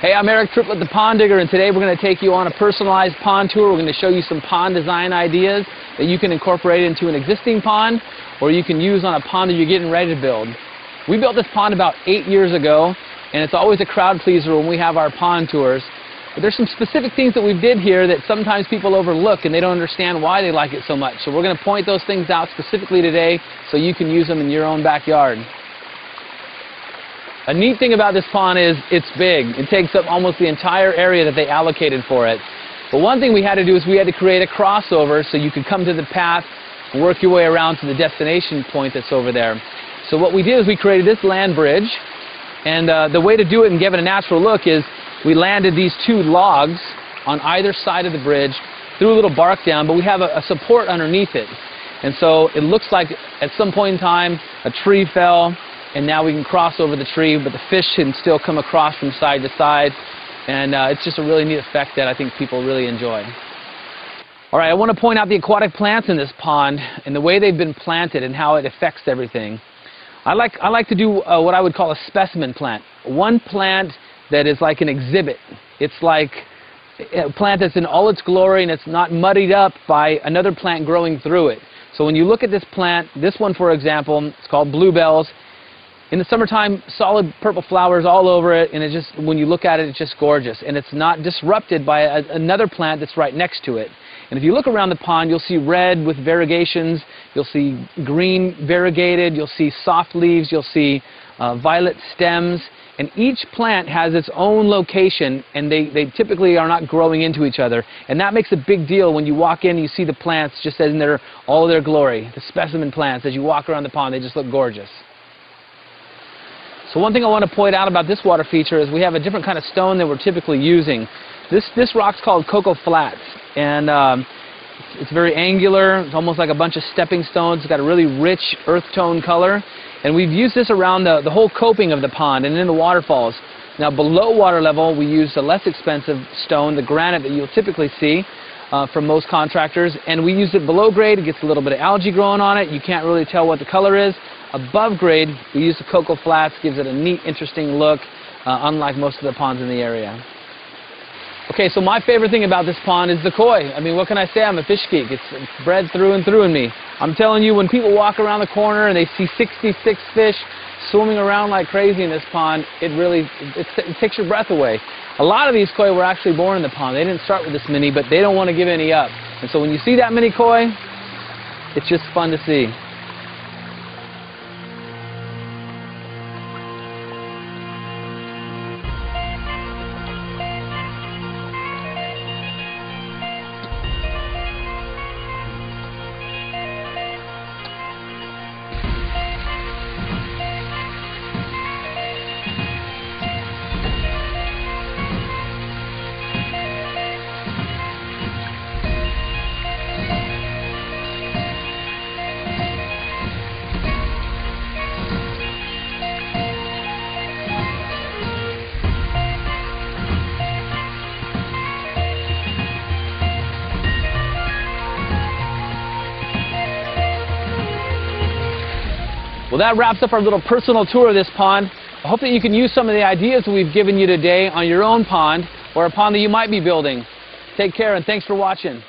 Hey, I'm Eric Triplett, the Pond Digger, and today we're going to take you on a personalized pond tour. We're going to show you some pond design ideas that you can incorporate into an existing pond, or you can use on a pond that you're getting ready to build. We built this pond about 8 years ago, and it's always a crowd pleaser when we have our pond tours. But there's some specific things that we did here that sometimes people overlook, and they don't understand why they like it so much. So we're going to point those things out specifically today so you can use them in your own backyard. A neat thing about this pond is it's big. It takes up almost the entire area that they allocated for it. But one thing we had to do is we had to create a crossover so you could come to the path and work your way around to the destination point that's over there. So what we did is we created this land bridge, and the way to do it and give it a natural look is we landed these two logs on either side of the bridge, threw a little bark down, but we have a support underneath it. And so it looks like at some point in time a tree fell, and now we can cross over the tree, but the fish can still come across from side to side. And it's just a really neat effect that I think people really enjoy. All right, I want to point out the aquatic plants in this pond and the way they've been planted and how it affects everything. I like to do what I would call a specimen plant. One plant that is like an exhibit. It's like a plant that's in all its glory and it's not muddied up by another plant growing through it. So when you look at this plant, this one for example, it's called bluebells. In the summertime, solid purple flowers all over it, and it just, when you look at it, it's just gorgeous. And it's not disrupted by another plant that's right next to it. And if you look around the pond, you'll see red with variegations, you'll see green variegated, you'll see soft leaves, you'll see violet stems. And each plant has its own location, and they typically are not growing into each other. And that makes a big deal when you walk in and you see the plants just in all their glory. The specimen plants, as you walk around the pond, they just look gorgeous. So one thing I want to point out about this water feature is we have a different kind of stone than we're typically using. This rock's called Cocoa Flats, and it's very angular. It's almost like a bunch of stepping stones. It's got a really rich earth tone color, and we've used this around the whole coping of the pond and in the waterfalls. Now below water level, we use a less expensive stone, the granite that you'll typically see from most contractors, and we use it below grade. It gets a little bit of algae growing on it. You can't really tell what the color is. Above grade, we use the Cocoa Flats, gives it a neat, interesting look, unlike most of the ponds in the area. Okay, so my favorite thing about this pond is the koi. I mean, what can I say? I'm a fish geek. It's bred through and through in me. I'm telling you, when people walk around the corner and they see 66 fish swimming around like crazy in this pond, it takes your breath away. A lot of these koi were actually born in the pond. They didn't start with this many, but they don't want to give any up. And so when you see that many koi, it's just fun to see. Well, that wraps up our little personal tour of this pond. I hope that you can use some of the ideas that we've given you today on your own pond or a pond that you might be building. Take care, and thanks for watching.